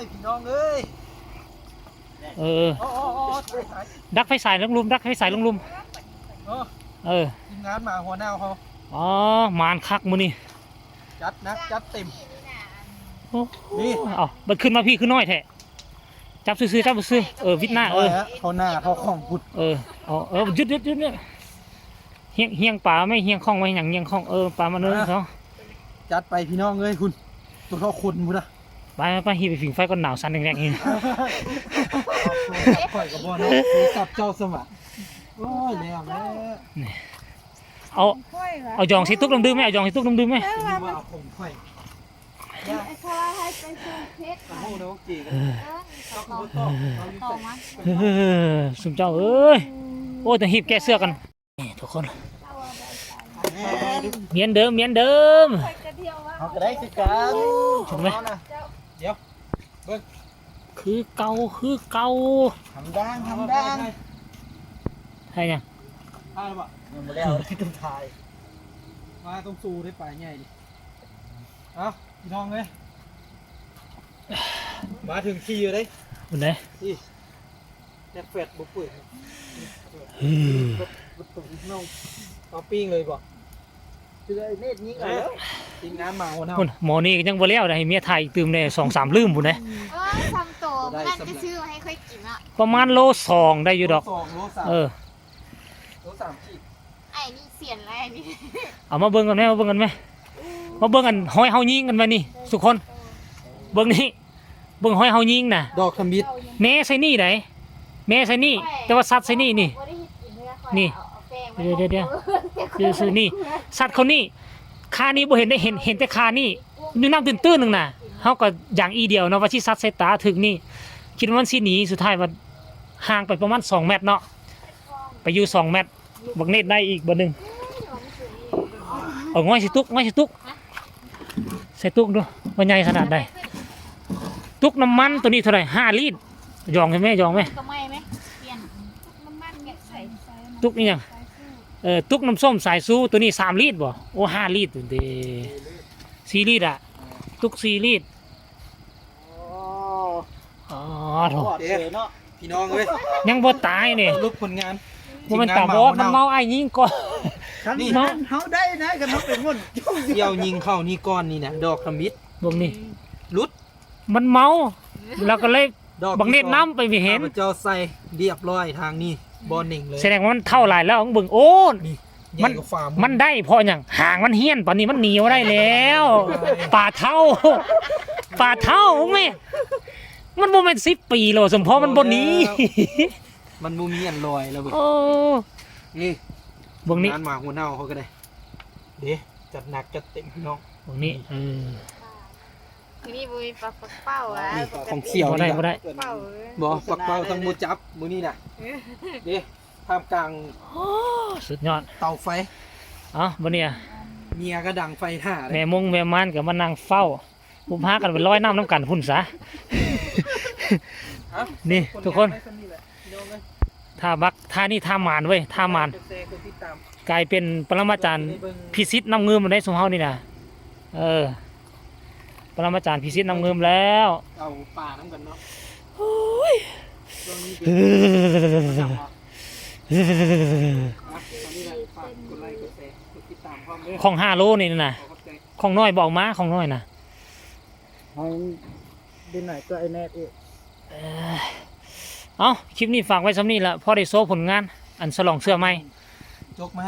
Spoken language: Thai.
ยพี่น้องเอ้ยดักไฟสายลงลุมดักไฟสายลงลุมทีมงานมาหัวหน้าเขาอ๋อมานคักมือนี่จัดนักจัดเต็มนี่เอามันขึ้นมาพี่ขึ้นน้อยแท้จับซื้อจับซื้อวิทย์หน้าเขาหน้าเขาของพุดยึดเนี่ยเฮียงป่าไม่เฮียงข้องไว้อย่างเฮียงข้องป่ามาเนื้อเขาจัดไปพี่น้องเอ้ยคุณตัวเขาคนมุดอะไปฮีไปผิงไฟก็หนาวสั่นแรงๆนี่ข่อยกับบอลนะกับเจ้าสมัครโอ้ยแล้วเอายองสิตุ๊กน้ำดื่มไหมเอายองสิตุ๊กน้ำดื่มไหมเอาผมข่อยสุมเจ้าเอ้ยโอ้แต่หีบแกเสื้อกันทุกคนเมียนเดิมเอากระได้คือกันถูกไหมเดี๋ยวคือเก่าทำดังใช่ยังใช่ป่ะมาแล้วที่ต้องถ่ายมาต้องสู้ได้ไปไงดิเอาพี่น้องเลยมาถึงที่อยู่เลยบนไหนนี่แจ็คเฟดบุกปุ๋ยน้องเอาปิ้งเลยบ่คือไอ้เน็ตยิงแล้วทีมงานมาหัวหน้าหมอนี่ยังบ่แล้วได้เมียไทยตื่มได้2-3ลืมบุญได้ซ้ำโตนั่นจะซื้อมาให้ค่อยกินอ่ะประมาณโล2ได้อยู่ดอกโล3โล3ขีดไอ้นี่เสียนอะไรนี่เอามาเบิ่งกันไหมมาเบิ่งกันกันห้อยเฮายิงกันมานี่ทุกคนเบิ่งนี่เบิ่งห้อยเฮายิงน่ะดอกขมิดแม่ใส่นี่ไหนแม่ใส่นี่แต่ว่าสัตว์ใส่นี่นี่เดี๋ยวซื้อนี่สัตว์เขานี่คานี่บ่เห็นได้เห็นแต่คานี่อยู่น้ำตื้นๆนึงน่ะเฮาก็อย่างอีเดียวเนาะว่าที่สัตว์ใส่ตาถึงนี่คิดว่ามันสิหนีสุดท้ายว่าห่างไปประมาณ2เมตรเนาะไปอยู่2เมตรบักเน็ตได้อีกบ่นึงเอาง่อยสิตุกใส่ตุกดูว่าใหญ่ขนาดใดตุกน้ำมันตัวนี้เท่าไหร่5 ลิตรยองไหมก็ไม่ไหมเปลี่ยนน้ำมันเนี่ยใส่ตุกนี่ยังตุกน้ำส้มสายซูตัวนี้3 ลิตรบ่โอ้5 ลิตรเด้4 ลิตรอ่ะตุก4 ลิตรอ๋อโถเนาะพี่น้องเอ้ยยังบ่ตายนี่รูปผลงานมันตาบอดมันเมาไอ้ยิงก่อนนี่เฮาได้นะกันเฮาเป็นคนเดี่ยวยิงเข้านี่ก้อนนี่นะดอกขมิดพวกนี้รุดมันเมาแล้วก็เลยบังเน็ตน้ำไปไม่เห็นเจ้าใส่เรียบร้อยทางนี้บอลหนึ่งเลยแสดงว่ามันเท่าไหร่แล้วของบึงโอ้มันได้พออย่างห่างมันเฮี้ยนตอนนี้มันหนีมาได้แล้วป่าเท่าแม่มันโมเมนต์10 ปีแล้วสมพอมันบนนี้มันมูมีอันลอยแล้วบึงนี่บึงนี้งานหมาหัวเน่าเขาก็ได้เดี๋ยวจัดหนักจัดเต็มพี่น้องบึงนี้นี่บุยปักเป้าอ่ะของเขียวได้บ่ปักเป้าทั้งมูจับมือนี่น่ะเดี๋ยวท่ามกลางสุดยอดเตาไฟบ่เนี่ยเมียก็ดังไฟท่าแม่มันกับมานั่งเฝ้าบุพากันเป็นร้อยน้ำกันพุ่นซะนี่ทุกคนท่าบักท่านี่ท่ามานเว้ยท่ามานกลายเป็นปรมาจารย์พิชิตน้ำเงินมันได้สมเฮานี่นะปรมาจารย์พิชิตน้ำเงินแล้วเอาป่าน้ำกันเนาะของ5 โลนี่นะของน้อยบอกมาของน้อยนะดินไหนตัวไอแนทคลิปนี้ฝากไว้สำนี้ละพอได้โซ่ผลงานอันฉลองเสื้อใหม่จกมาให้